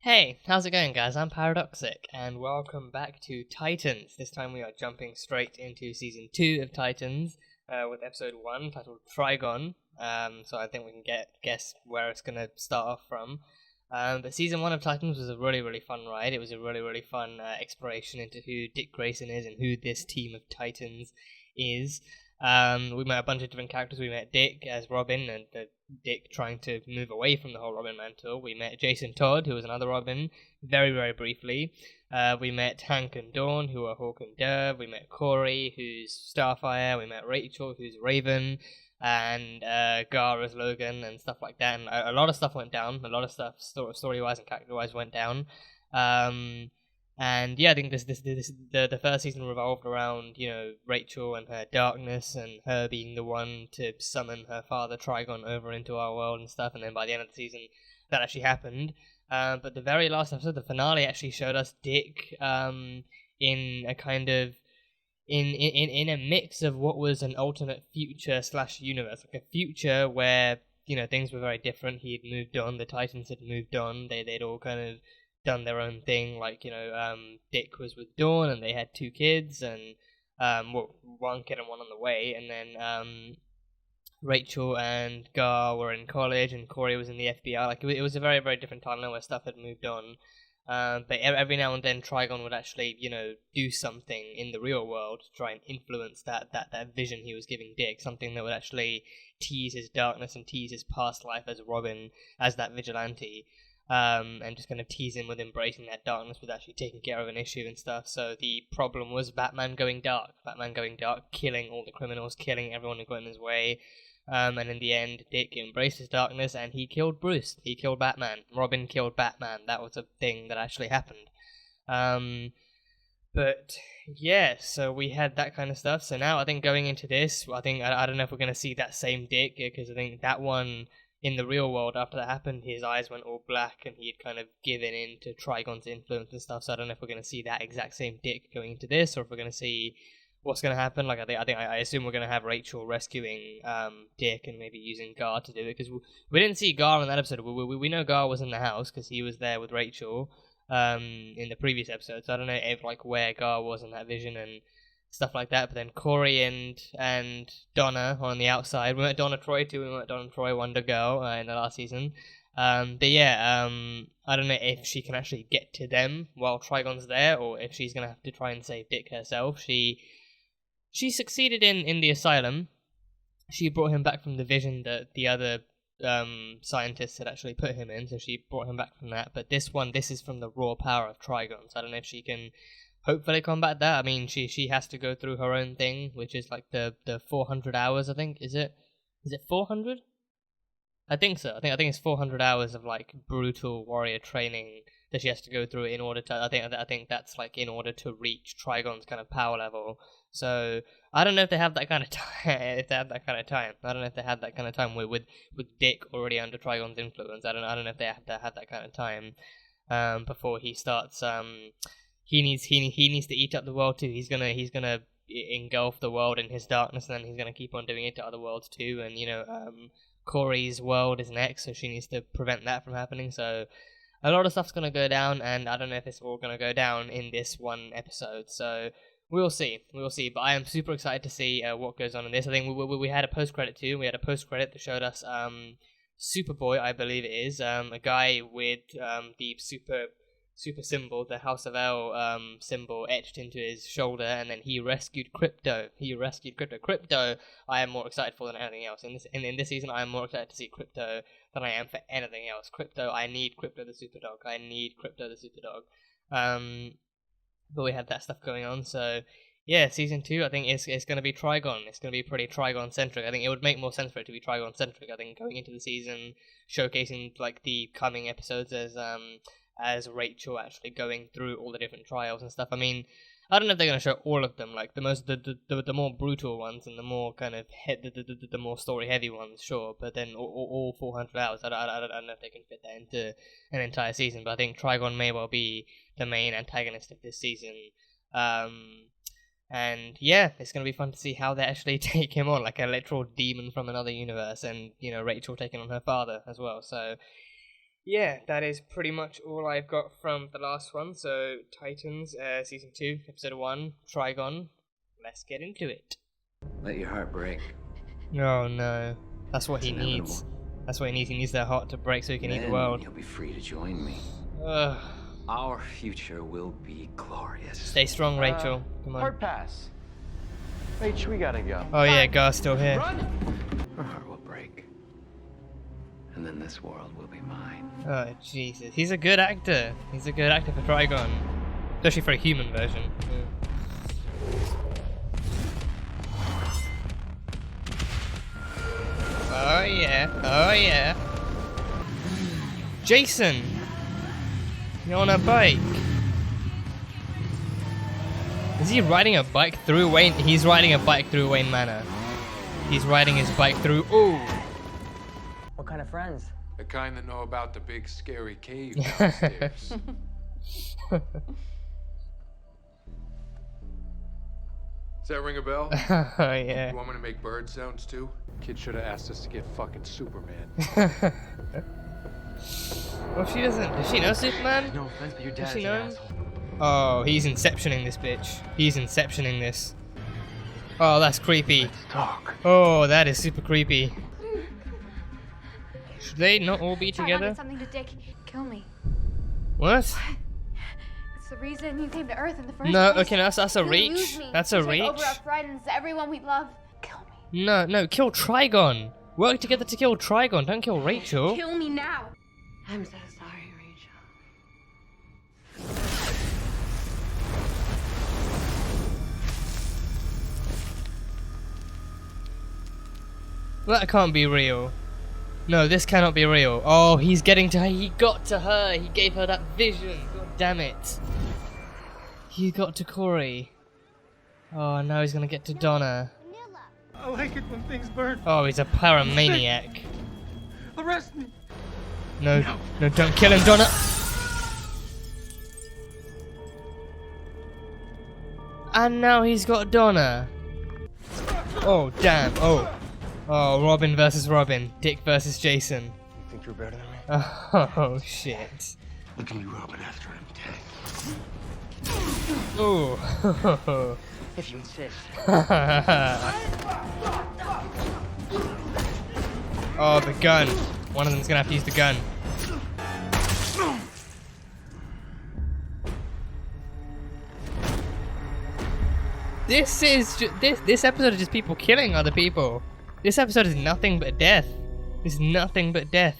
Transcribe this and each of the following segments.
Hey, how's it going, guys? I'm Paradoxic, and welcome back to Titans. This time we are jumping straight into Season 2 of Titans, with Episode 1, titled Trigon. So I think we can guess where it's going to start off from. But Season 1 of Titans was a really, really fun ride. It was a really, really fun exploration into who Dick Grayson is and who this team of Titans is. We met a bunch of different characters. We met Dick as Robin, and Dick trying to move away from the whole Robin mantle. We met Jason Todd, who was another Robin, very, very briefly. We met Hank and Dawn, who are Hawk and Dove. We met Corey, who's Starfire. We met Rachel, who's Raven, and Gar as Logan, and stuff like that. And a lot of stuff went down. A lot of stuff, story-wise and character-wise, went down. And yeah, I think the first season revolved around, Rachel and her darkness and her being the one to summon her father Trigon over into our world and stuff. And then by the end of the season, that actually happened. But the very last episode, the finale, actually showed us Dick in a kind of in a mix of what was an alternate future / universe, like a future where things were very different. He had moved on. The Titans had moved on. They'd all kind of done their own thing, like Dick was with Dawn and they had 2 kids, and one kid and one on the way, and then Rachel and Gar were in college and Corey was in the FBI. Like it was a very, very different timeline where stuff had moved on, but every now and then Trigon would actually do something in the real world to try and influence that vision he was giving Dick, something that would actually tease his darkness and tease his past life as Robin, as that vigilante. And just kind of tease him with embracing that darkness, with actually taking care of an issue and stuff. So the problem was Batman going dark, killing all the criminals, killing everyone who got in his way. And in the end, Dick embraced his darkness and he killed Bruce. He killed Batman. Robin killed Batman. That was a thing that actually happened. But yeah, so we had that kind of stuff. So now I think going into this, I don't know if we're going to see that same Dick, because I think that one, in the real world, after that happened, his eyes went all black and he had kind of given in to Trigon's influence and stuff. So I don't know if we're going to see that exact same Dick going into this, or if we're going to see what's going to happen. Like I assume we're going to have Rachel rescuing Dick and maybe using Gar to do it, because we didn't see Gar in that episode. We know Gar was in the house because he was there with Rachel in the previous episode. So I don't know if where Gar was in that vision and stuff like that. But then Corey and Donna on the outside. We met Donna Troy too. We met Donna Troy, Wonder Girl, in the last season. But yeah, I don't know if she can actually get to them while Trigon's there, or if she's gonna have to try and save Dick herself. She succeeded in the asylum. She brought him back from the vision that the other scientists had actually put him in, so she brought him back from that. But this is from the raw power of Trigon, so I don't know if she can hopefully combat that. I mean, she has to go through her own thing, which is like the 400 hours, I think. Is it 400? I think so. I think it's 400 hours of like brutal warrior training that she has to go through in order to. I think that's like in order to reach Trigon's kind of power level. So I don't know if they have that kind of time. I don't know if they have that kind of time with Dick already under Trigon's influence. I don't know if they have to have that kind of time before he starts. He needs to eat up the world too. He's gonna engulf the world in his darkness, and then he's gonna keep on doing it to other worlds too. And Corey's world is next, so she needs to prevent that from happening. So a lot of stuff's gonna go down, and I don't know if it's all gonna go down in this one episode. So we'll see. But I am super excited to see what goes on in this. I think we had a post credit too. We had a post credit that showed us Superboy, I believe it is, a guy with the super symbol, the House of L symbol etched into his shoulder, and then he rescued Crypto. Crypto, I am more excited for than anything else. In this season, I am more excited to see Crypto than I am for anything else. I need Crypto the Superdog. But we have that stuff going on, so yeah, season 2, I think it's going to be Trigon. It's going to be pretty Trigon-centric. I think it would make more sense for it to be Trigon-centric. I think going into the season, showcasing like the coming episodes as Rachel actually going through all the different trials and stuff. I mean, I don't know if they're going to show all of them, like the more brutal ones and the more kind of the more story heavy ones, sure. But then all 400 hours, I don't know if they can fit that into an entire season. But I think Trigon may well be the main antagonist of this season. And yeah, it's going to be fun to see how they actually take him on, like a literal demon from another universe, and Rachel taking on her father as well. So yeah, that is pretty much all I've got from the last one. So, Titans, Season 2, Episode 1, Trigon. Let's get into it. Let your heart break. Oh no. That's what he inevitable. needs. That's what he needs. He needs their heart to break so he can eat the Then world. you'll be free to join me. Ugh. Our future will be glorious. Stay strong, Rachel. Come on. Hard pass. Rach, we gotta go. Oh yeah, Gar's still here. Run! Her heart will break. And then this world will be mine. Oh Jesus. He's a good actor. He's a good actor for Trigon. Especially for a human version. Oh yeah. Oh yeah. Jason! You're on a bike. Is he riding a bike through Wayne? He's riding a bike through Wayne Manor. He's riding his bike through. Ooh! What kind of friends? The kind that know about the big scary cave downstairs. Does that ring a bell? Oh yeah. You want me to make bird sounds too? Kid should have asked us to get fucking Superman. Well, she doesn't. Does she know Superman? No offense, but your Does dad's she an know him? asshole. Oh, he's inceptioning this bitch. He's inceptioning this. Oh, that's creepy. Let's talk. Oh, that is super creepy. Should they not all be Trigon together? did something to Dick. Kill me. What? It's the reason you came to Earth in the first No, place. okay, that's a You reach. used me That's to a take reach. over our friends, everyone we love. Kill me. No, kill Trigon. Work together to kill Trigon. Don't kill Rachel. Kill me now. I'm so sorry, Rachel. That can't be real. No, this cannot be real. Oh, he's getting to her. He got to her. He gave her that vision. God damn it. He got to Corey. Oh, now he's gonna get to Donna. I like it when things burn. Oh, he's a paramaniac. Arrest me. No, don't kill him, Donna. And now he's got Donna. Oh, damn. Oh, Robin versus Robin. Dick versus Jason. You think you're better than me? Oh, shit. Look at me, Robin, after I'm dead. Ooh. If you insist. Oh, the gun. One of them's gonna have to use the gun. This episode is just people killing other people. This episode is nothing but death. It's nothing but death.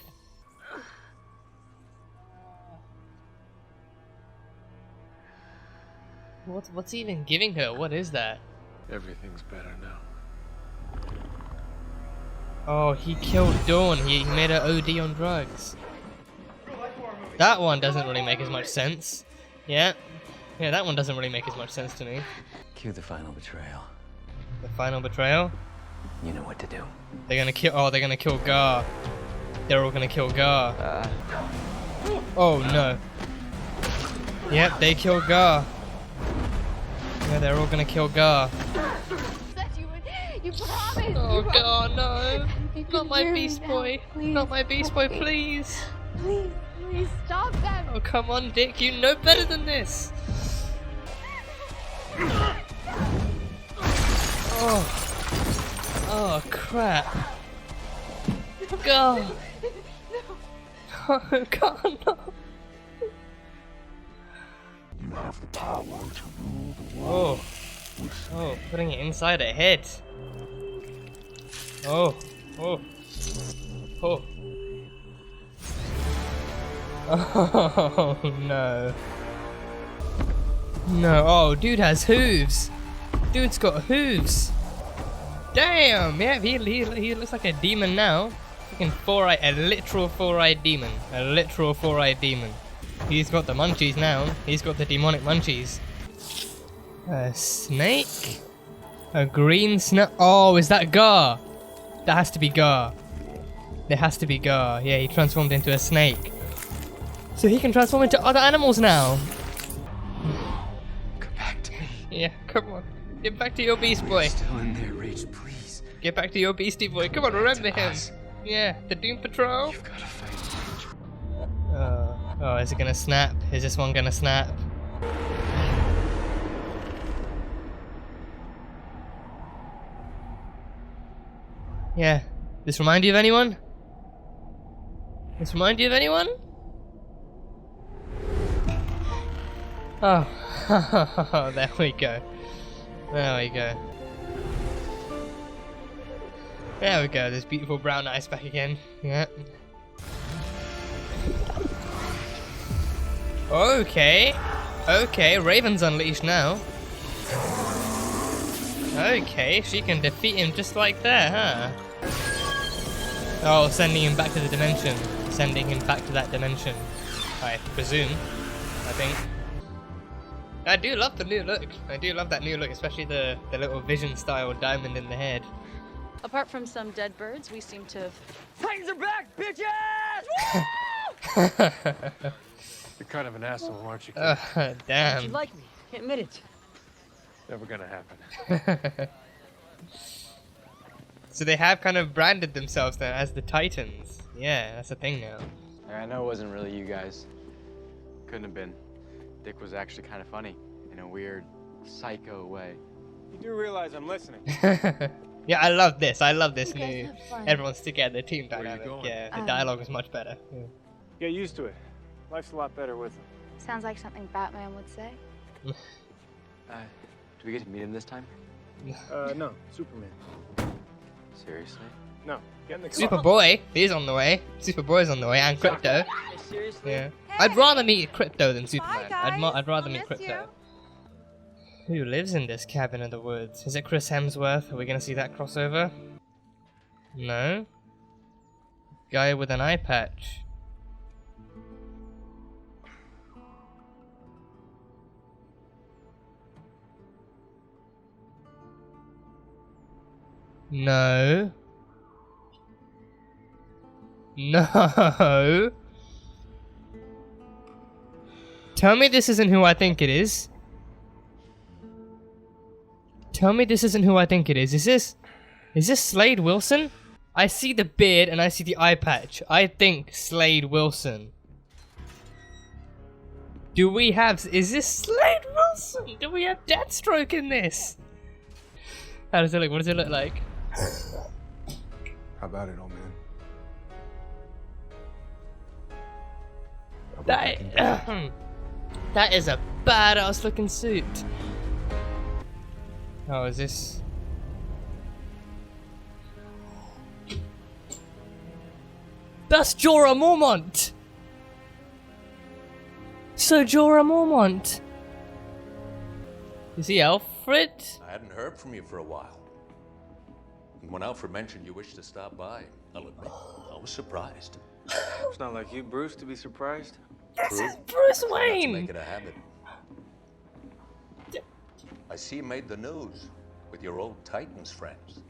What's he even giving her? What is that? Everything's better now. Oh, he killed Dawn. He made her OD on drugs. That one doesn't really make as much sense. Yeah, that one doesn't really make as much sense to me. Cue the final betrayal. The final betrayal? You know what to do. They're gonna kill. Oh, they're gonna kill Gar. They're all gonna kill Gar. Oh no. Yep, they kill Gar. Yeah, they're all gonna kill Gar. That you promised. Oh you God, no! You Not can my hear me Beast now. Boy! Please. Not my Beast Boy, please! Please stop them. Oh come on, Dick! You know better than this! Oh crap! God! Oh God, no! You have the power to rule the Oh, putting it inside her head. Oh. Oh no. No, oh, dude has hooves. Dude's got hooves. Damn, yeah, he looks like a demon now. Fucking a literal four-eyed demon. A literal four-eyed demon. He's got the munchies now. He's got the demonic munchies. A snake? A green snake? Oh, is that Gar? That has to be Gar. There has to be Gar. Yeah, he transformed into a snake. So he can transform into other animals now. Come back to me. Yeah, come on. Get back to your Beast Boy. Still in there, Rach, please. Get back to your Beastie Boy. Come on, remember him. Us. Yeah, the Doom Patrol. You've got to fight. Oh, is it gonna snap? Is this one gonna snap? Yeah. This remind you of anyone? This remind you of anyone? Oh, there we go. There we go. There we go, this beautiful brown ice back again. Yeah. Okay. Okay, Raven's unleashed now. Okay, she can defeat him just like that, huh? Oh, sending him back to the dimension. Sending him back to that dimension. I presume. I think. I do love the new look. I do love that new look, especially the little vision style diamond in the head. Apart from some dead birds, we seem to have... Titans are back, bitches! You're kind of an asshole, aren't you, kid? Damn. You like me. Admit it. Never gonna happen. So they have kind of branded themselves then as the Titans. Yeah, that's a thing now. I know it wasn't really you guys. Couldn't have been. Dick was actually kind of funny in a weird, psycho way. You do realize I'm listening. Yeah, I love this. I love this You guys new. have fun. Everyone's together, team Where are you dynamic. going? Yeah, the dialogue is much better. Yeah. Get used to it. Life's a lot better with him. Sounds like something Batman would say. Do we get to meet him this time? No, Superman. Seriously? No, get in the car. Superboy, he's on the way. Superboy's on the way, and Crypto. Seriously? Yeah. I'd rather meet Crypto than Superman. guys. I'd rather I'll meet miss Crypto. Who lives in this cabin in the woods? Is it Chris Hemsworth? Are we gonna see that crossover? No. Guy with an eye patch. No. No. Tell me this isn't who I think it is. Tell me this isn't who I think it is. Is this Slade Wilson? I see the beard and I see the eye patch. I think Slade Wilson. Do we have... Is this Slade Wilson? Do we have Deathstroke in this? How does it look? What does it look like? How about it, old man? That is a badass looking suit. Oh, is this... That's Jorah Mormont! So Jorah Mormont! Is he Alfred? I hadn't heard from you for a while. And when Alfred mentioned you wished to stop by, I'll admit, I was surprised. It's not like you, Bruce, to be surprised. This is Bruce Not to Wayne! make it a habit. I see you made the news with your old Titans friends.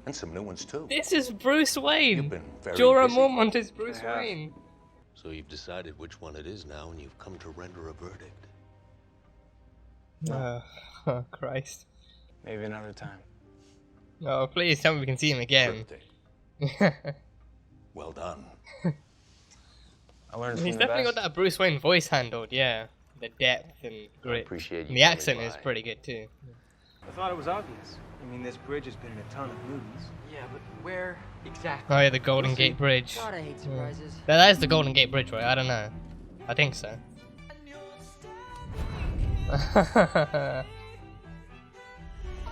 And some new ones too. This is Bruce Wayne! You've been very Jorah busy. Mormont is Bruce I have. Wayne. So you've decided which one it is now, and you've come to render a verdict. Oh, Christ. Maybe another time. Oh, please tell me we can see him again. Cryptic. Well done. I learned He's from the definitely best. got that Bruce Wayne voice handled, yeah. The depth and grit. appreciate you And the coming accent is by. pretty good too. I thought it was obvious. I mean, this bridge has been in a ton of movies. Yeah, but where exactly? Oh yeah, the Golden Gate Bridge. God, I hate surprises. That is the Golden Gate Bridge, right? I don't know. I think so.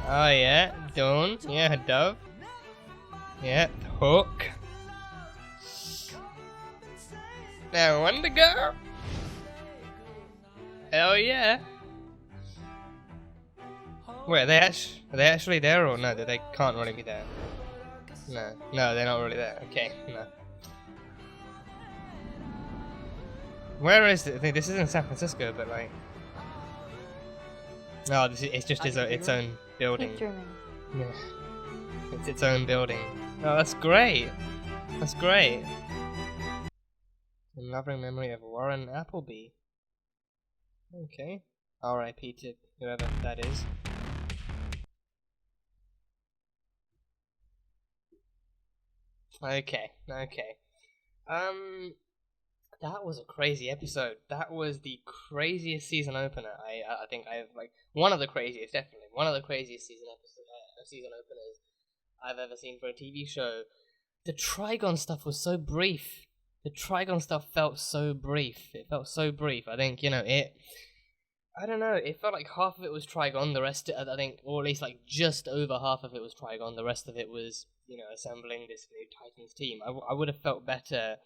Oh yeah, Dawn. Yeah, Dove. Yeah, Hook. Now Wendigo. Hell yeah. Wait, are they actually there or no? They can't really be there. No, they're not really there. Okay, no. Where is it? I think this is in San Francisco, but like, no, it's just its own building. Keep dreaming. Yeah, it's its own building. Oh, that's great. That's great. In loving memory of Warren Appleby. Okay. R.I.P. to whoever that is. Okay. that was a crazy episode. That was the craziest season opener. I think I've like one of the craziest, definitely one of the craziest season openers I've ever seen for a TV show. The Trigon stuff was so brief. The Trigon stuff felt so brief. It felt so brief. I think I don't know. It felt like half of it was Trigon. The rest, I think, or at least like just over half of it was Trigon. The rest of it was assembling this new Titans team. I would have felt better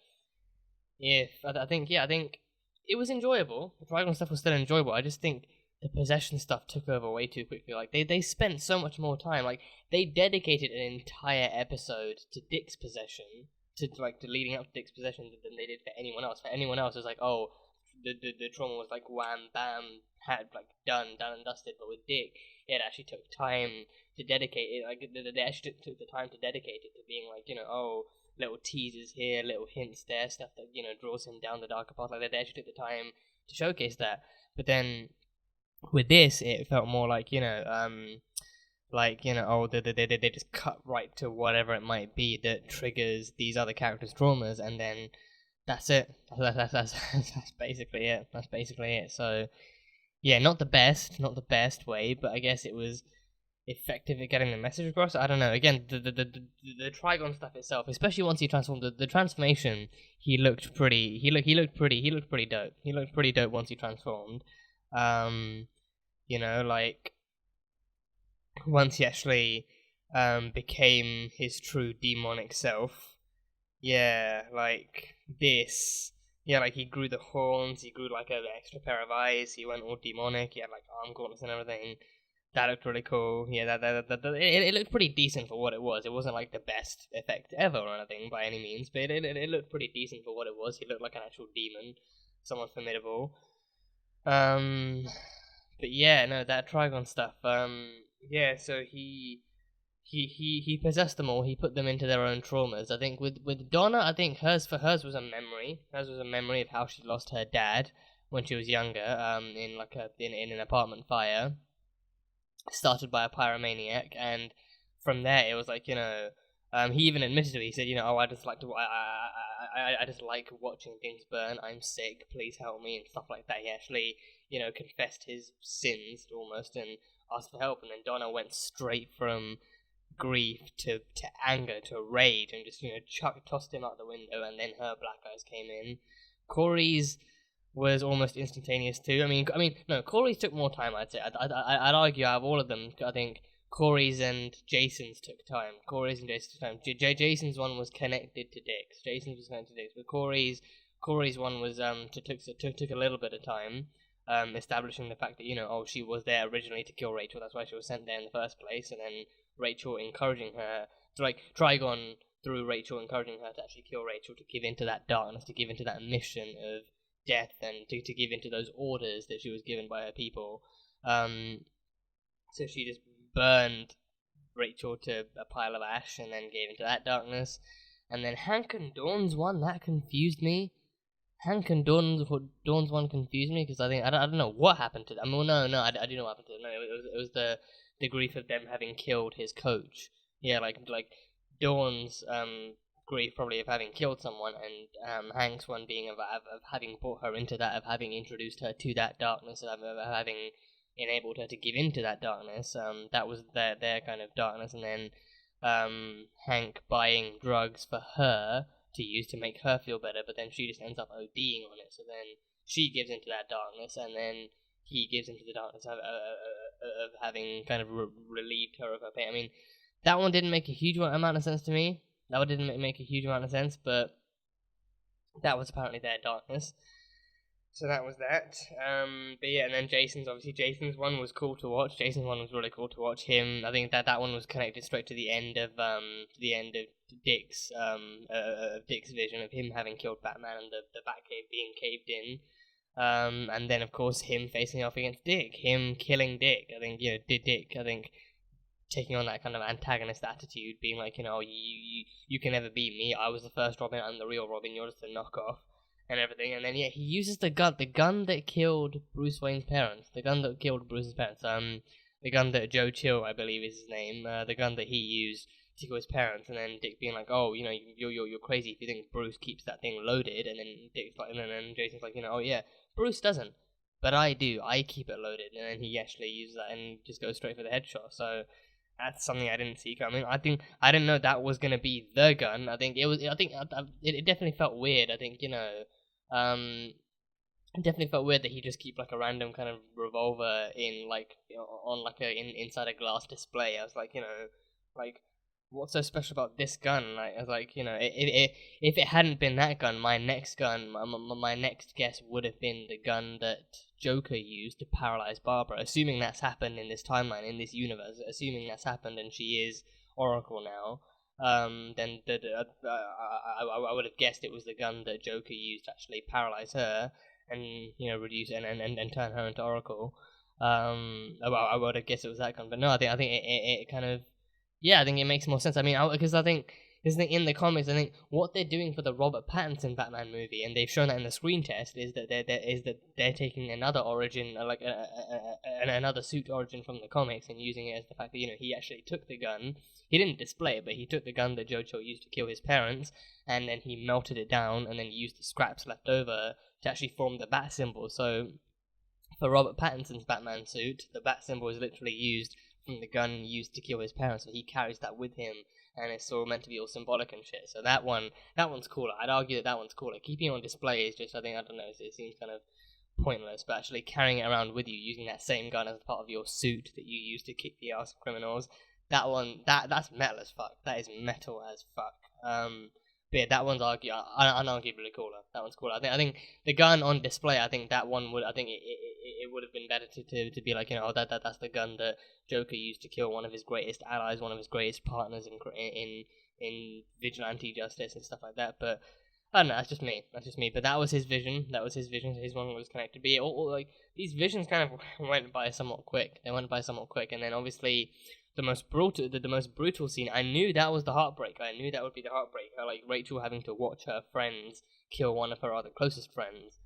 if I think it was enjoyable. The Trigon stuff was still enjoyable. I just think the possession stuff took over way too quickly. Like they spent so much more time. Like they dedicated an entire episode to Dick's possession, to leading up to Dick's possession than they did for anyone else. For anyone else, it was like, oh, the trauma was like wham bam, had like done and dusted. But with Dick, it actually took time to dedicate it. Like they actually took the time to dedicate it to being like oh, little teasers here, little hints there, stuff that draws him down the darker path. Like they actually took the time to showcase that. But then with this, it felt more like oh, they just cut right to whatever it might be that triggers these other characters' traumas, and then that's it. That's basically it. That's basically it. So yeah, not the best way, but I guess it was effective at getting the message across. I don't know. Again, the Trigon stuff itself, especially once he transformed, the transformation, he looked pretty dope. He looked pretty dope once he transformed. Like once he actually became his true demonic self. Yeah, like this. Yeah, like he grew the horns, he grew like an extra pair of eyes, he went all demonic, he had like arm gauntlets and everything. That looked really cool. Yeah, it looked pretty decent for what it was. It wasn't like the best effect ever or anything by any means, but it looked pretty decent for what it was. He looked like an actual demon, someone formidable. But yeah, no, that Trigon stuff. Yeah, so he possessed them all. He put them into their own traumas. I think with Donna, I think hers was a memory. Hers was a memory of how she lost her dad when she was younger. In like in an apartment fire, started by a pyromaniac, and from there it was like he even admitted to it. He said, oh, I just like watching things burn. I'm sick. Please help me and stuff like that. He actually confessed his sins almost and asked for help. And then Donna went straight from grief to anger to rage and just tossed him out the window. And then her black eyes came in. Corey's was almost instantaneous too. I mean, no, Corey's took more time. I'd say. I'd argue out of all of them, I think Corey's and Jason's took time. Jason's one was connected to Dick's. But Corey's one was took a little bit of time. Establishing the fact that she was there originally to kill Rachel. That's why she was sent there in the first place, and then Rachel encouraging her to Trigon through Rachel encouraging her to actually kill Rachel, to give into that darkness, to give into that mission of death, and to give into those orders that she was given by her people. So she just burned Rachel to a pile of ash and then gave into that darkness. And then Hank and Dawn's one, that confused me. Hank and Dawn's one confused me because I don't know what happened to them. Well, no, I do know what happened to them. No, it was the grief of them having killed his coach. Yeah, like Dawn's grief probably of having killed someone, and Hank's one being of having brought her into that, of having introduced her to that darkness, of having enabled her to give into that darkness. That was their kind of darkness, and then Hank buying drugs for her to use to make her feel better, but then she just ends up ODing on it. So then she gives into that darkness, and then he gives into the darkness of having kind of relieved her of her pain. I mean, that one didn't make a huge amount of sense to me. That one didn't make a huge amount of sense, but that was apparently their darkness. So that was that. But yeah, and then Jason's one was cool to watch. Jason's one was really cool to watch. Him, I think that one was connected straight to the end of Dick's Dick's vision of him having killed Batman and the Batcave being caved in. And then of course him facing off against Dick, him killing Dick. I think Dick. I think taking on that kind of antagonist attitude, being like, you can never beat me. I was the first Robin. I'm the real Robin. You're just a knockoff. And everything, and then yeah, he uses the gun that killed Bruce Wayne's parents, the gun that Joe Chill, I believe is his name, the gun that he used to kill his parents, and then Dick being like, oh, you know, you're crazy if you think Bruce keeps that thing loaded, and then Dick's like, and then Jason's like, you know, oh yeah, Bruce doesn't, but I do, I keep it loaded, and then he actually uses that and just goes straight for the headshot. So that's something I didn't see coming. I didn't know that was gonna be the gun. I think it definitely felt weird. I think, you know, it definitely felt weird that he just keep like a random kind of revolver in like, you know, on like inside a glass display. I was like, you know, like, what's so special about this gun? Like, I was like, you know, if it hadn't been that gun, my next guess would have been the gun that Joker used to paralyze Barbara. Assuming that's happened in this timeline, in this universe, assuming that's happened and she is Oracle now, then I would have guessed it was the gun that Joker used to actually paralyze her and, you know, reduce and turn her into Oracle. I would have guessed it was that gun, but no, I think it kind of. Yeah, I think it makes more sense. I mean, because I think in the comics, I think what they're doing for the Robert Pattinson Batman movie, and they've shown that in the screen test, is that they're taking another origin, like another suit origin from the comics, and using it as the fact that, you know, he actually took the gun. He didn't display it, but he took the gun that Jojo used to kill his parents, and then he melted it down, and then used the scraps left over to actually form the bat symbol. So for Robert Pattinson's Batman suit, the bat symbol is literally used from the gun used to kill his parents, so he carries that with him, and it's all meant to be all symbolic and shit. So that one's cooler. I'd argue that one's cooler. Keeping it on display is just, I don't know, it seems kind of pointless, but actually carrying it around with you, using that same gun as part of your suit that you use to kick the ass of criminals, that's metal as fuck. That is metal as fuck. But yeah, that one's unarguably cooler. That one's cooler. I think the gun on display, I think that one would, I think it would have been better to be like, you know, oh, that's the gun that Joker used to kill one of his greatest allies, one of his greatest partners in vigilante justice and stuff like that. But I don't know, that's just me. But that was his vision. His one was connected. But all like, these visions kind of went by somewhat quick. And then obviously the most brutal scene, I knew that was the heartbreak. I knew that would be the heartbreak. Like Rachel having to watch her friends kill one of her other closest friends.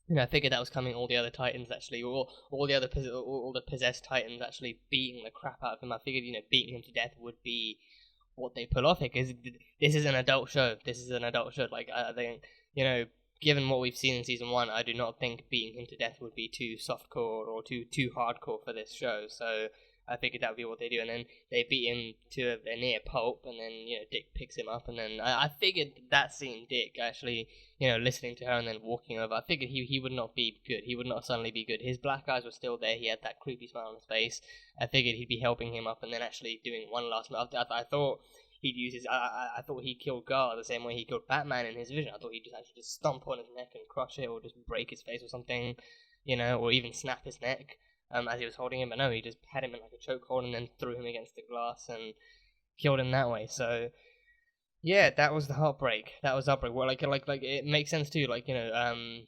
You know, I figured that was coming. All the other Titans actually, all the possessed Titans actually beating the crap out of him. I figured, you know, beating him to death would be what they pull off here, because this is an adult show. Like, I think, you know, given what we've seen in season 1, I do not think beating him to death would be too softcore or too hardcore for this show. So I figured that would be what they do, and then they beat him to a near pulp, and then, you know, Dick picks him up, and then I figured that scene, Dick actually, you know, listening to her and then walking over, I figured he would not be good. He would not suddenly be good. His black eyes were still there. He had that creepy smile on his face. I figured he'd be helping him up, and then actually doing one last. I thought he'd use his. I thought he killed Gar the same way he killed Batman in his vision. I thought he'd just stomp on his neck and crush it, or just break his face or something, you know, or even snap his neck. As he was holding him, but no, he just had him in like a chokehold and then threw him against the glass and killed him that way. So yeah, that was the heartbreak. Well, like it makes sense too. Like, you know,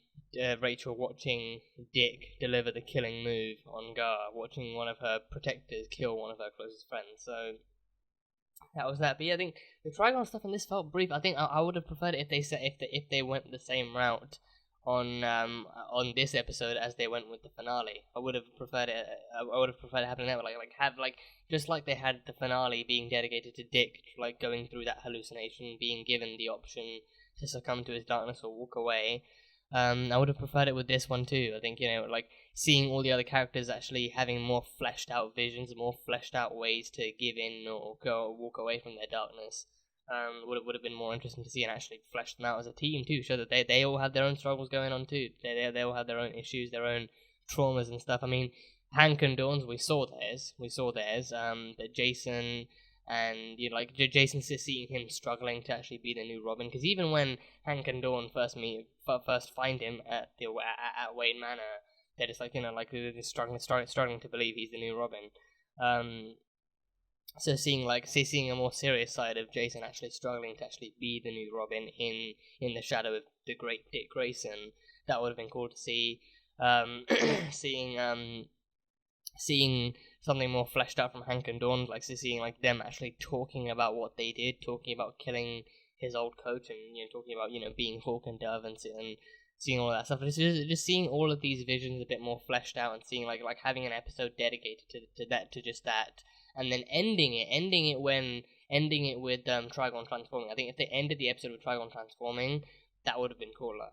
Rachel watching Dick deliver the killing move on Gar, watching one of her protectors kill one of her closest friends. So that was that. But yeah, I think the Trigon stuff in this felt brief. I think I would have preferred it if they went the same route on this episode as they went with the finale. I would have preferred it happening that way, like just like they had the finale being dedicated to Dick, like going through that hallucination, being given the option to succumb to his darkness or walk away. I would have preferred it with this one too. I think, you know, like seeing all the other characters actually having more fleshed out visions, more fleshed out ways to give in or walk away from their darkness. Would have been more interesting to see, and actually flesh them out as a team too, show that they all have their own struggles going on too. They all have their own issues, their own traumas and stuff. I mean, Hank and Dawn's, we saw theirs. That Jason and, you know, like Jason seeing him struggling to actually be the new Robin, because even when Hank and Dawn first find him at Wayne Manor, they're just like, you know, like they're struggling to believe he's the new Robin. So seeing a more serious side of Jason actually struggling to actually be the new Robin in the shadow of the great Dick Grayson, that would have been cool to see. Seeing something more fleshed out from Hank and Dawn, like seeing like them actually talking about what they did, talking about killing his old coach, and, you know, talking about, you know, being Hawk and Dove, and seeing all that stuff. Just seeing all of these visions a bit more fleshed out, and seeing like having an episode dedicated to just that, and then ending it with Trigon transforming. I think if they ended the episode with Trigon transforming, that would have been cooler.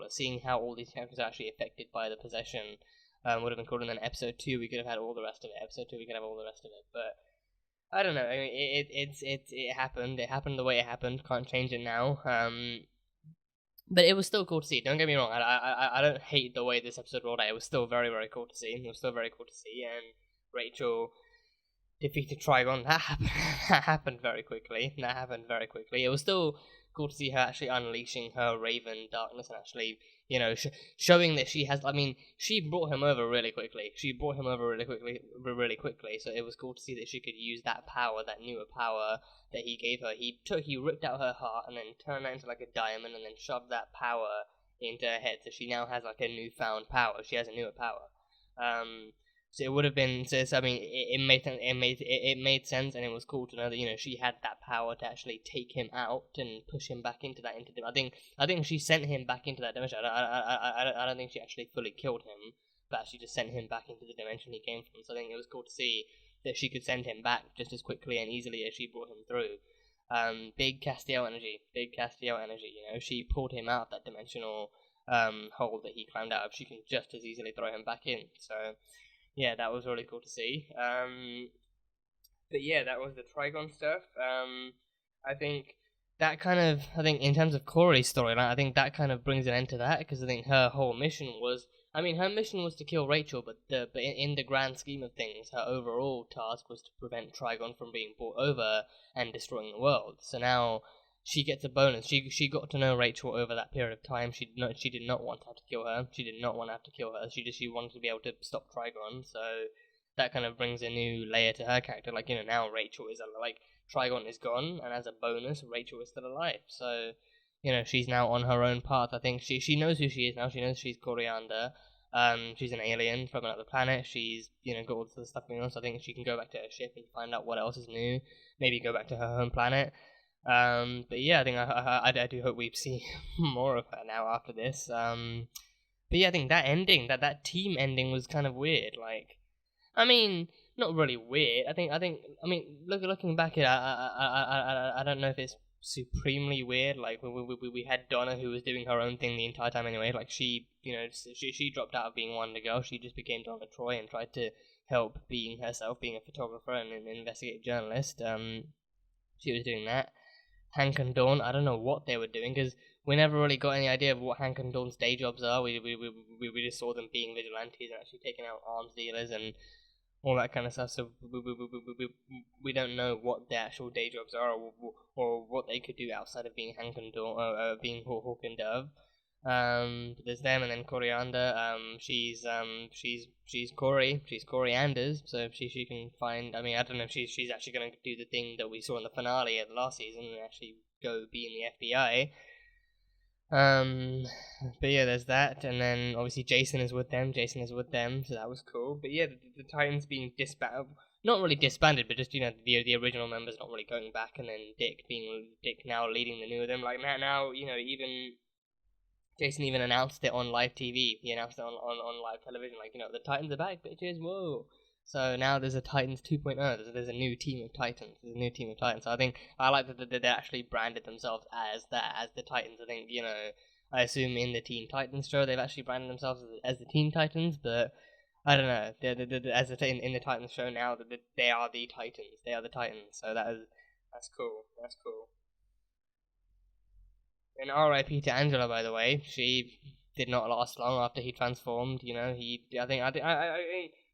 Seeing how all these characters are actually affected by the possession would have been cooler. And then episode 2, we could have had all the rest of it. But I don't know. I mean, it happened. It happened the way it happened. Can't change it now. But it was still cool to see. Don't get me wrong. I don't hate the way this episode rolled out. It was still very, very cool to see. And Rachel defeated Trigon. That happened very quickly. It was still cool to see her actually unleashing her Raven darkness and actually, showing that she has. I mean, she brought him over really quickly. Really quickly. So it was cool to see that she could use that power, that newer power that he gave her. He ripped out her heart and then turned that into like a diamond and then shoved that power into her head. So she now has like a newfound power. She has a newer power. So it would have been. So I mean, it made sense, and it was cool to know that she had that power to actually take him out and push him back into that. I think she sent him back into that dimension. I don't think she actually fully killed him, but she just sent him back into the dimension he came from. So I think it was cool to see that she could send him back just as quickly and easily as she brought him through. Big Castiel energy. She pulled him out of that dimensional hole that he climbed out of. She can just as easily throw him back in. So yeah, that was really cool to see. But yeah, that was the Trigon stuff. I think in terms of Corey's storyline, I think that kind of brings an end to that, because I think her whole mission was, to kill Rachel, but in the grand scheme of things, her overall task was to prevent Trigon from being brought over and destroying the world. So now she gets a bonus. She got to know Rachel over that period of time. She did not want to have to kill her. She wanted to be able to stop Trigon. So that kind of brings a new layer to her character. Now Rachel is Trigon is gone, and as a bonus, Rachel is still alive. So she's now on her own path. I think she knows who she is now. She knows she's Coriander. She's an alien from another planet. She's got all the stuff going on. So I think she can go back to her ship and find out what else is new. Maybe go back to her home planet. But yeah, I think I do hope we see more of her now after this. But yeah, I think that ending, that team ending, was kind of weird. Not really weird. Looking back at it, I don't know if it's supremely weird. We had Donna, who was doing her own thing the entire time anyway. She dropped out of being Wonder Girl. She just became Donna Troy and tried to help being herself, being a photographer and an investigative journalist. She was doing that. Hank and Dawn, I don't know what they were doing, because we never really got any idea of what Hank and Dawn's day jobs are. We just saw them being vigilantes and actually taking out arms dealers and all that kind of stuff. So we don't know what their actual day jobs are, or what they could do outside of being Hank and Dawn, being Hawk and Dove. There's them, and then Coriander. She's Corey. She's Coriander's, so if she can find. I don't know if she's actually going to do the thing that we saw in the finale of the last season and actually go be in the FBI. But yeah, there's that, and then obviously Jason is with them, so that was cool. But yeah, the Titans being disbanded, not really disbanded, but just, the original members not really going back, and then Dick now leading the new of them. Now, even Jason even announced it on live TV. He announced it on live television, the Titans are back, bitches, whoa. So now there's a Titans 2.0. There's a new team of Titans. So I think I like that they actually branded themselves as the Titans. I think, I assume in the Teen Titans show they've actually branded themselves as the Teen Titans, but I don't know. In the Titans show now, they are the Titans. They are the Titans. So that's cool. And R.I.P. to Angela, by the way. She did not last long after he transformed.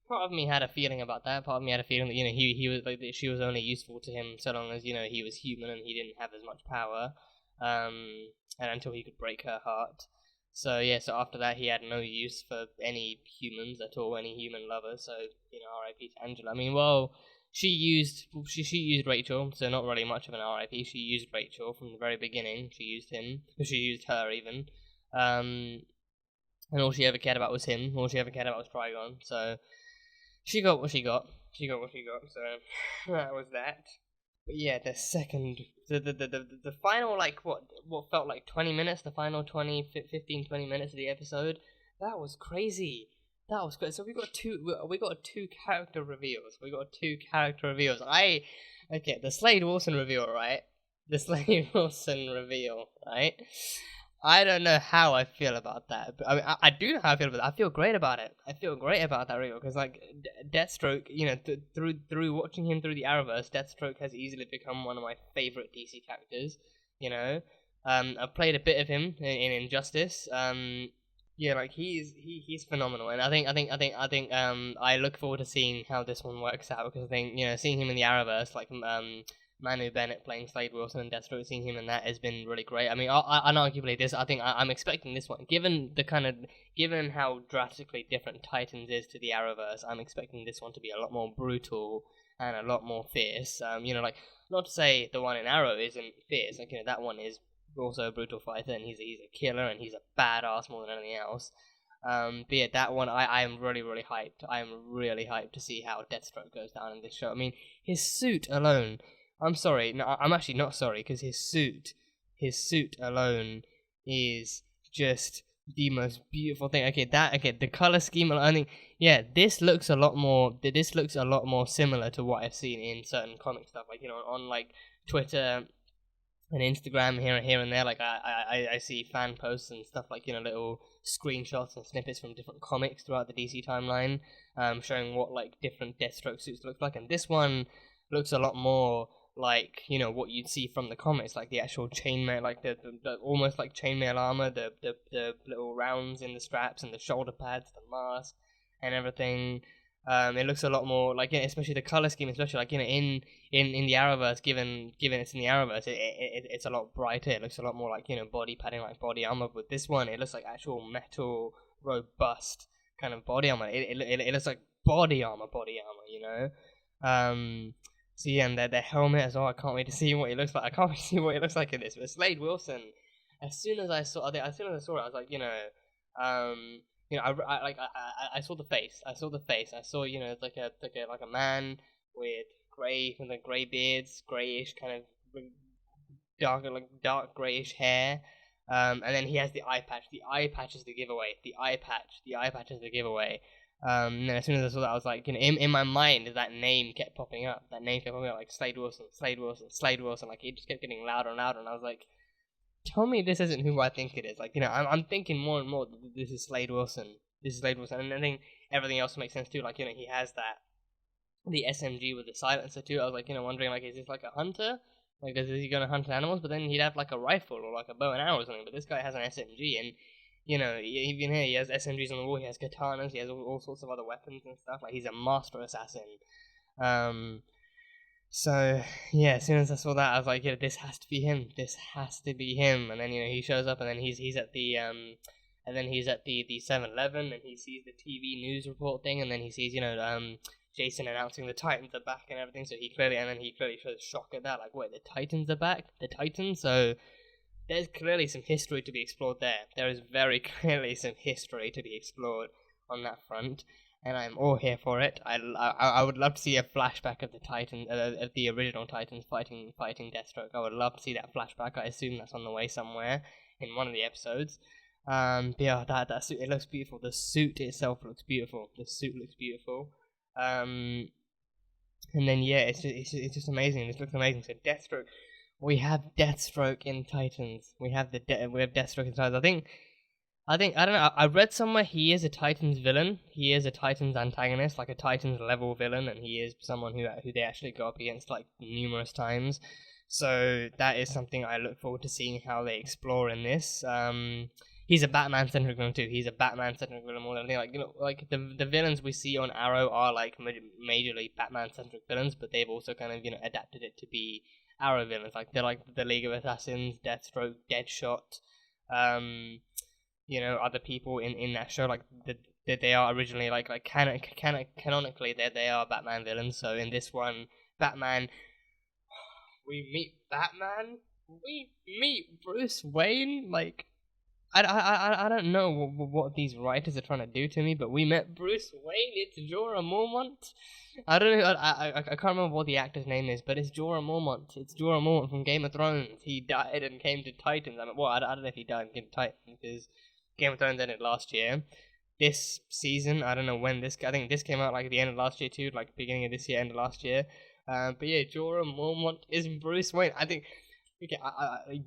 Part of me had a feeling about that. Part of me had a feeling that he was that she was only useful to him so long as he was human and he didn't have as much power, and until he could break her heart. So yeah, so after that he had no use for any humans at all, any human lovers. So R.I.P. to Angela. She used Rachel, so not really much of an R.I.P. She used Rachel from the very beginning. She used her even, and all she ever cared about was him. All she ever cared about was Trigon. So she got what she got. So that was that. yeah, the final, like, what felt like 20 minutes, the final 15, 20 minutes of the episode, that was crazy. That was great. So we got two character reveals. Okay, the Slade Wilson reveal, right? The Slade Wilson reveal, right? I don't know how I feel about that. But, I mean, I do know how I feel about it. I feel great about it. I feel great about that reveal because, like, Deathstroke, you know, through watching him through the Arrowverse, Deathstroke has easily become one of my favorite DC characters. You know, I've played a bit of him in Injustice. Yeah, like he's phenomenal, and I look forward to seeing how this one works out because I think, you know, seeing him in the Arrowverse, like Manu Bennett playing Slade Wilson and Deathstroke, seeing him in that has been really great. I mean, unarguably, I'm expecting this one, given how drastically different Titans is to the Arrowverse. I'm expecting this one to be a lot more brutal and a lot more fierce. You know, like, not to say the one in Arrow isn't fierce, like, you know, that one is also a brutal fighter, and he's a killer, and he's a badass more than anything else. But yeah, that one, I am really, really hyped. I am really hyped to see how Deathstroke goes down in this show. I mean, his suit alone. I'm sorry, no, I'm actually not sorry, because his suit alone is just the most beautiful thing. Okay, the color scheme. I think, yeah, this looks a lot more similar to what I've seen in certain comic stuff, like, you know, on like Twitter and Instagram here and there. Like, I see fan posts and stuff, like, you know, little screenshots and snippets from different comics throughout the DC timeline, showing what, like, different Deathstroke suits look like, and this one looks a lot more like, you know, what you'd see from the comics, like the actual chainmail, like the almost like chainmail armor, the little rounds in the straps and the shoulder pads, the mask and everything. It looks a lot more like, you know, especially the color scheme, especially like, you know, in the Arrowverse, given it's in the Arrowverse, it's a lot brighter. It looks a lot more like, you know, body padding, like body armor. With this one, it looks like actual metal, robust kind of body armor. It looks like body armor, you know. So yeah, and the helmet as well. I can't wait to see what he looks like. I can't wait to see what he looks like in this. But Slade Wilson, as soon as I saw it, I was like, you know, I saw the face. I saw, you know, like a man with gray beards, grayish kind of dark grayish hair. And then he has the eye patch. The eye patch is the giveaway. The eye patch is the giveaway. And as soon as I saw that, I was like, you know, in my mind, that name kept popping up. Like Slade Wilson. Like, it just kept getting louder and louder, and I was like, tell me this isn't who I think it is. Like, you know, I'm thinking more and more that this is Slade Wilson. And I think everything else makes sense too. Like, you know, he has the SMG with the silencer too. I was like, you know, wondering, like, is this like a hunter? Like, is he gonna hunt animals? But then he'd have like a rifle or like a bow and arrow or something. But this guy has an SMG, and, you know, even here, he has SMGs on the wall, he has katanas, he has all sorts of other weapons and stuff. Like, he's a master assassin. So, yeah, as soon as I saw that, I was like, yeah, this has to be him. And then, you know, he shows up, and then he's at the 7-Eleven, and he sees the TV news report thing, and then he sees, you know, Jason announcing the Titans are back and everything, so he clearly shows shock at that, like, wait, the Titans are back? The Titans? So there's clearly some history to be explored there. There is very clearly some history to be explored on that front, and I'm all here for it. I would love to see a flashback of the Titans, of the original Titans fighting Deathstroke. I would love to see that flashback. I assume that's on the way somewhere in one of the episodes. But yeah, that suit, it looks beautiful. The suit itself looks beautiful. And then yeah, it's just amazing. This looks amazing. So Deathstroke. We have Deathstroke in Titans. We have Deathstroke in Titans. I don't know. I read somewhere he is a Titans villain. He is a Titans antagonist, like a Titans level villain, and he is someone who they actually go up against like numerous times. So that is something I look forward to seeing how they explore in this. He's a Batman-centric villain too. He's a Batman-centric villain more than anything. Like, you know, like the villains we see on Arrow are like majorly Batman-centric villains, but they've also kind of, you know, adapted it to be Arrow villains. Like, they're like the League of Assassins, Deathstroke, Deadshot, you know, other people in that show. Like, they are originally like canonically they are Batman villains. So in this one, Batman, we meet Batman. We meet Bruce Wayne. Like, I don't know what these writers are trying to do to me, but we met Bruce Wayne. It's Jorah Mormont. I don't know. I can't remember what the actor's name is, but it's Jorah Mormont. It's Jorah Mormont from Game of Thrones. He died and came to Titans. I mean, well, I don't know if he died and came to Titans because Game of Thrones ended last year. This season, I don't know when this. I think this came out like at the end of last year too, like beginning of this year, end of last year. But yeah, Jorah Mormont is Bruce Wayne. I think. Okay,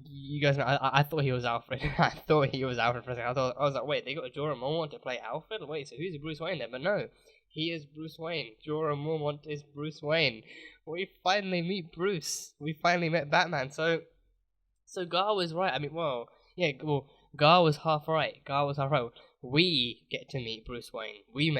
you guys know, I thought he was Alfred. I thought he was Alfred for a second. I was like, wait, they got Jorah Mormont to play Alfred? Wait, so who's Bruce Wayne then? But no, he is Bruce Wayne. Jorah Mormont is Bruce Wayne. We finally meet Bruce. We finally met Batman. So Gar was right. I mean, well, yeah, well, Gar was half right. We get to meet Bruce Wayne. We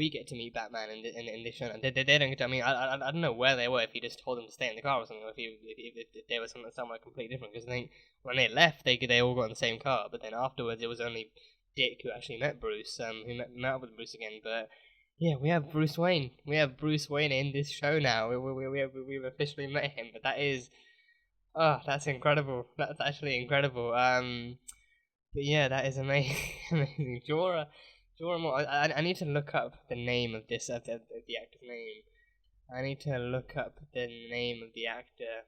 get to meet Batman in this show. And they don't get to, I mean, I don't know where they were, if he just told them to stay in the car or something, or if they were somewhere completely different. Because I think when they left, they all got in the same car. But then afterwards, it was only Dick who actually met Bruce, who met up with Bruce again. But yeah, we have Bruce Wayne. We have Bruce Wayne in this show now. We've officially met him. But that is, that's incredible. That's actually incredible. But yeah, that is amazing. Amazing. Jorah Mormont. I need to look up the name of this, of the actor's name. I need to look up the name of the actor.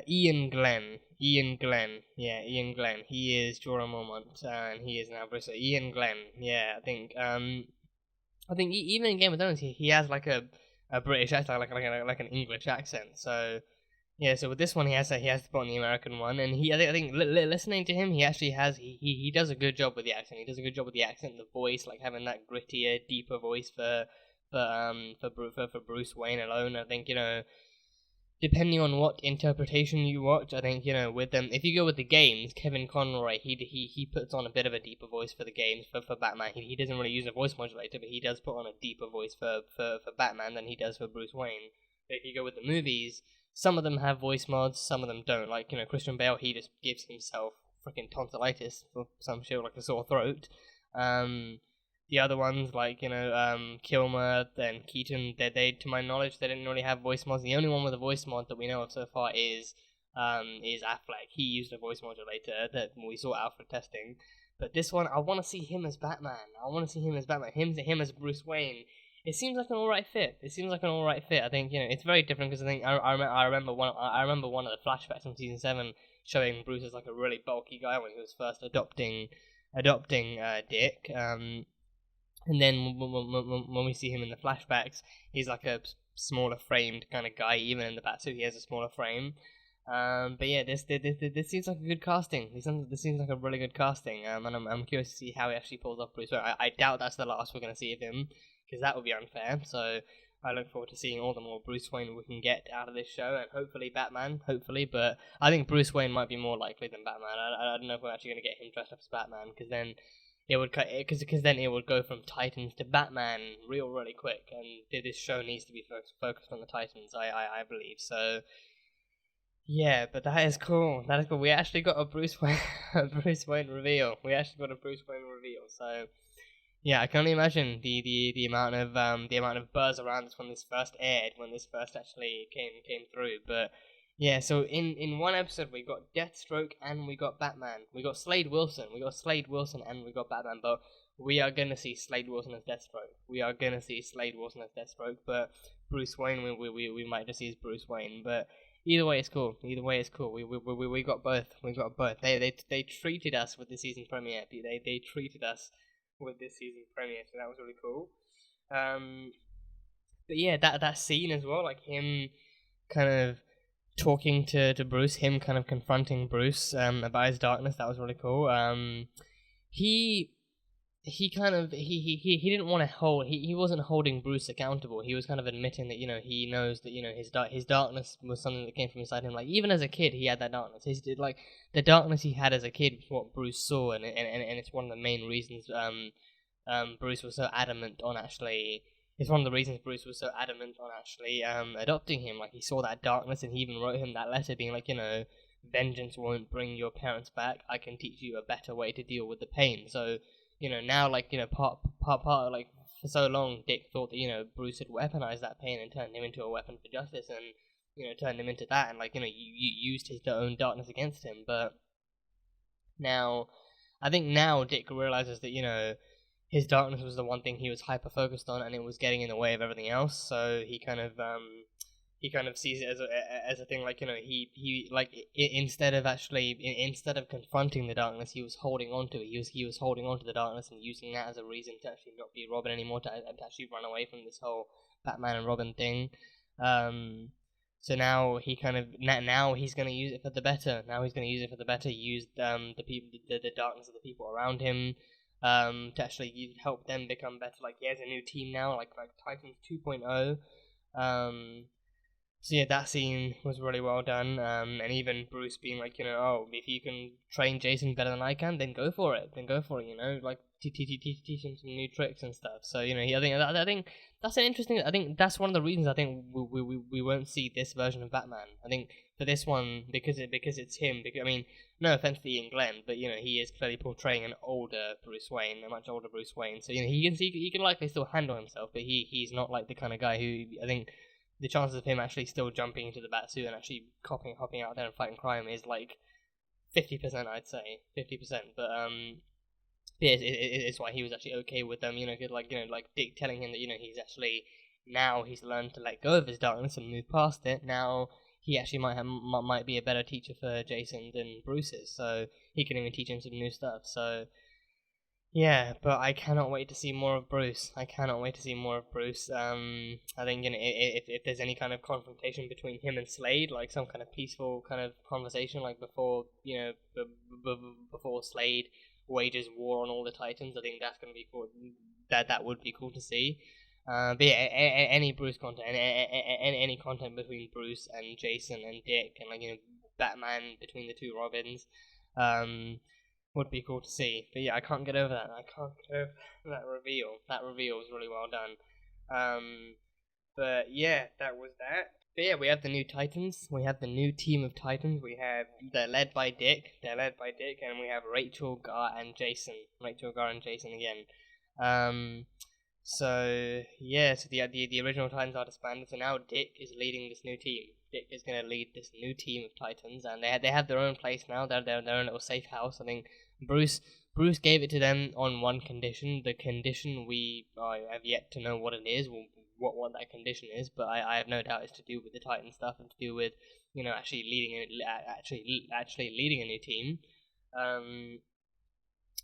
Ian Glenn. Yeah, Ian Glenn. He is Jorah Mormont, and he is now Bruce. Ian Glenn. Yeah, I think even in Game of Thrones, he has like a British accent, like an English accent. So. Yeah, so with this one he has to put on the American one, and I think listening to him, he actually has he does a good job with the accent. He does a good job with the accent, the voice, like having that grittier, deeper voice for Bruce Wayne alone. I think, you know, depending on what interpretation you watch, I think, you know, with them, if you go with the games, Kevin Conroy, he puts on a bit of a deeper voice for the games for Batman. He doesn't really use a voice modulator, but he does put on a deeper voice for Batman than he does for Bruce Wayne. But if you go with the movies, some of them have voice mods, some of them don't. Like, you know, Christian Bale, he just gives himself freaking tonsillitis for some shit, like a sore throat. The other ones, like, you know, Kilmer and Keaton, they, to my knowledge, they didn't really have voice mods. The only one with a voice mod that we know of so far is Affleck. He used a voice modulator that we saw Alfred testing. But this one, I want to see him as Batman. Him as Bruce Wayne. It seems like an alright fit. I think, you know, it's very different because I think I remember one of the flashbacks from season 7 showing Bruce as like a really bulky guy when he was first adopting Dick. And then when we see him in the flashbacks, he's like a smaller framed kind of guy. Even in the Batsuit, he has a smaller frame. But yeah, this seems like a good casting. This seems like a really good casting. And I'm curious to see how he actually pulls off Bruce Wayne. I doubt that's the last we're going to see of him, because that would be unfair. So I look forward to seeing all the more Bruce Wayne we can get out of this show, and hopefully Batman, but I think Bruce Wayne might be more likely than Batman. I don't know if we're actually going to get him dressed up as Batman, because then it would go from Titans to Batman really quick, and this show needs to be focused on the Titans, I believe. So yeah, but that is cool. We actually got a Bruce Wayne reveal. So yeah, I can only imagine the amount of buzz around this when this first aired, when this first actually came through. But yeah, so in one episode we got Deathstroke and we got Batman. We got Slade Wilson and we got Batman. But we are gonna see Slade Wilson as Deathstroke. But Bruce Wayne, we might just see as Bruce Wayne. But either way, it's cool. We got both. They treated us with the season premiere. They treated us with this season premiere, so that was really cool. But yeah, that scene as well, like him kind of talking to Bruce, him kind of confronting Bruce about his darkness, that was really cool. He didn't want to hold. He wasn't holding Bruce accountable. He was kind of admitting that, you know, he knows that, you know, his darkness was something that came from inside him. Like, even as a kid, he had that darkness. Like the darkness he had as a kid was what Bruce saw, and it's one of the main reasons Bruce was so adamant on actually. It's one of the reasons Bruce was so adamant on actually adopting him. Like, he saw that darkness, and he even wrote him that letter, being like, you know, vengeance won't bring your parents back. I can teach you a better way to deal with the pain. So, you know, now, like, you know, part like, for so long, Dick thought that, you know, Bruce had weaponized that pain and turned him into a weapon for justice, and, you know, turned him into that, and, like, you know, you used his own darkness against him. But Now, I think now Dick realizes that, you know, his darkness was the one thing he was hyper focused on, and it was getting in the way of everything else. So he kind of sees it as a thing, like, you know, he like instead of confronting the darkness, he was holding on to it. He was holding on to the darkness and using that as a reason to actually not be Robin anymore, to actually run away from this whole Batman and Robin thing. So now he now he's going to use it for the better. Now he's going to use it for the better. Use the darkness of the people around him, to actually help them become better. Like, he has a new team now, like Titans 2.0. So yeah, that scene was really well done. And even Bruce being like, you know, oh, if you can train Jason better than I can, then go for it. You know, like teach him some new tricks and stuff. So, you know, I think that's an interesting. I think that's one of the reasons I think we won't see this version of Batman. I think for this one, because it's him. I mean, no offense to Ian Glenn, but, you know, he is clearly portraying an older Bruce Wayne, a much older Bruce Wayne. So, you know, he can likely still handle himself, but he's not like the kind of guy who, I think, the chances of him actually still jumping into the Batsuit and actually hopping out there and fighting crime is like 50%, I'd say 50%. But yeah, it's why he was actually okay with them. You know, like Dick telling him that, you know, he's learned to let go of his darkness and move past it. Now he actually might be a better teacher for Jason than Bruce is. So he can even teach him some new stuff. So. Yeah, but I cannot wait to see more of Bruce. I think, you know, if there's any kind of confrontation between him and Slade, like some kind of peaceful kind of conversation, like before, you know, before Slade wages war on all the Titans, I think that's going to be cool. That would be cool to see. But yeah, any Bruce content, any content between Bruce and Jason and Dick, and, like, you know, Batman between the two Robins, would be cool to see. But yeah, I can't get over that. That reveal. That reveal was really well done. But yeah, that was that. But yeah, we have the new Titans. We have the new team of Titans. They're led by Dick, and we have Rachel, Gar, and Jason again. So yeah, so the original Titans are disbanded. So now Dick is leading this new team. Dick is going to lead this new team of Titans, and they have their own place now. They're their own little safe house. I think Bruce gave it to them on one condition. The condition we have yet to know what it is, what that condition is. But I have no doubt it's to do with the Titan stuff and to do with, you know, actually leading a new team.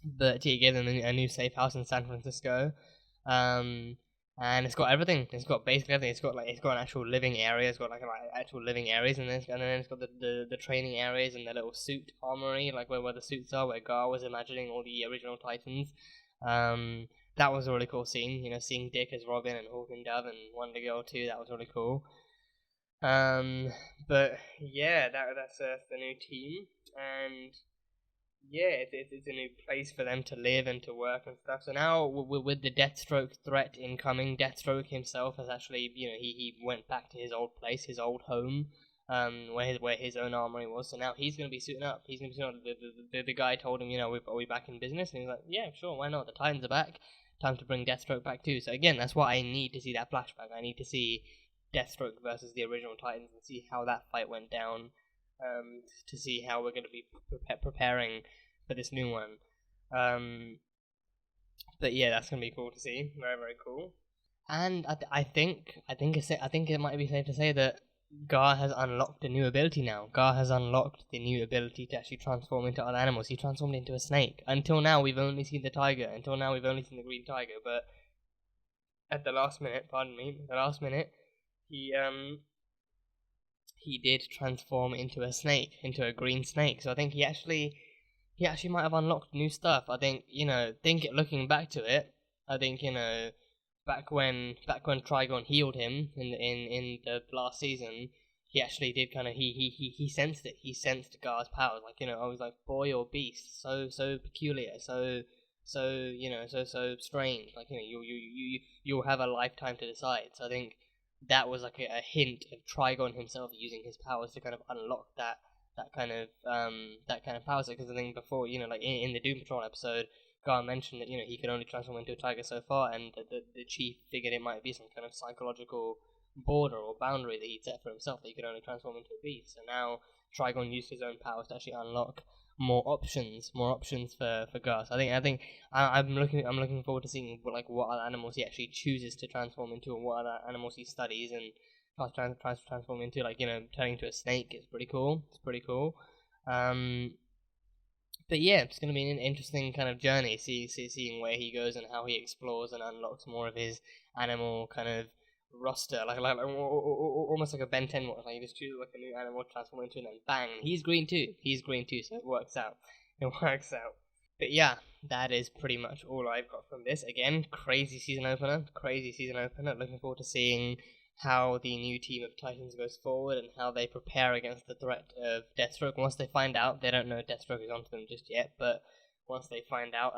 But he gave them a new safe house in San Francisco. And it's got everything. It's got basically everything. It's got an actual living area. It's got like actual living areas, and then it's got the training areas and the little suit armory, like where the suits are, where Gar was imagining all the original Titans. That was a really cool scene. You know, seeing Dick as Robin and Hawk and Dove and Wonder Girl too. That was really cool. But yeah, that's the new team, and yeah, it's a new place for them to live and to work and stuff. So now, with the Deathstroke threat incoming, Deathstroke himself has actually, you know, he went back to his old place, his old home, where his own armory was. So now he's going to be suiting up. He's going to be suiting up. The guy told him, you know, are we back in business? And he's like, yeah, sure, why not? The Titans are back. Time to bring Deathstroke back too. So again, that's why I need to see that flashback. I need to see Deathstroke versus the original Titans and see how that fight went down. To see how we're going to be preparing for this new one. But yeah, that's going to be cool to see. Very, very cool. And I think it might be safe to say that Gar has unlocked a new ability now. Gar has unlocked the new ability to actually transform into other animals. He transformed into a snake. Until now, we've only seen the tiger. Until now, we've only seen the green tiger. But at the last minute, he did transform into a snake, into a green snake. So I think he actually might have unlocked new stuff. I think, you know, looking back to it, I think, you know, back when Trigon healed him in the last season, he actually did kind of he sensed it. He sensed Gar's powers. Like, you know, I was like, boy or beast, so peculiar, so you know, so strange. Like, you know, you'll have a lifetime to decide. So I think that was like a hint of Trigon himself using his powers to kind of unlock that kind of power set. Because I think before, you know, like in the Doom Patrol episode, Gar mentioned that, you know, he could only transform into a tiger so far, and the chief figured it might be some kind of psychological border or boundary that he'd set for himself, that he could only transform into a beast. So now Trigon used his own powers to actually unlock more options for Gus. I'm looking forward to seeing what other animals he actually chooses to transform into, and what other animals he studies and tries to transform into. Like, you know, turning into a snake is pretty cool. It's pretty cool. But yeah, it's going to be an interesting kind of journey, seeing where he goes and how he explores and unlocks more of his animal kind of roster, like almost like a Ben 10 one. Like, you just choose like a new animal to transform into, and then bang, he's green too, so it works out. But yeah, that is pretty much all I've got from this. Again, crazy season opener. Looking forward to seeing how the new team of Titans goes forward and how they prepare against the threat of Deathstroke. Once they find out, they don't know Deathstroke is onto them just yet, but once they find out,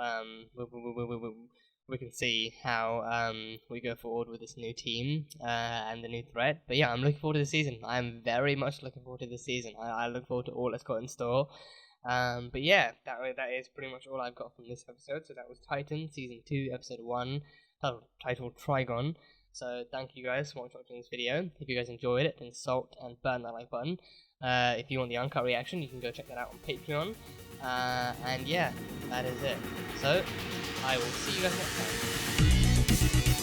we can see how we go forward with this new team and the new threat. But yeah, I'm looking forward to the season. I'm very much looking forward to the season. I look forward to all it's got in store. But yeah, that is pretty much all I've got from this episode. So that was Titan Season 2, Episode 1, titled Trigon. So thank you guys for watching this video. If you guys enjoyed it, then salt and burn that like button. If you want the uncut reaction, you can go check that out on Patreon. And yeah, that is it. So I will see you guys next time.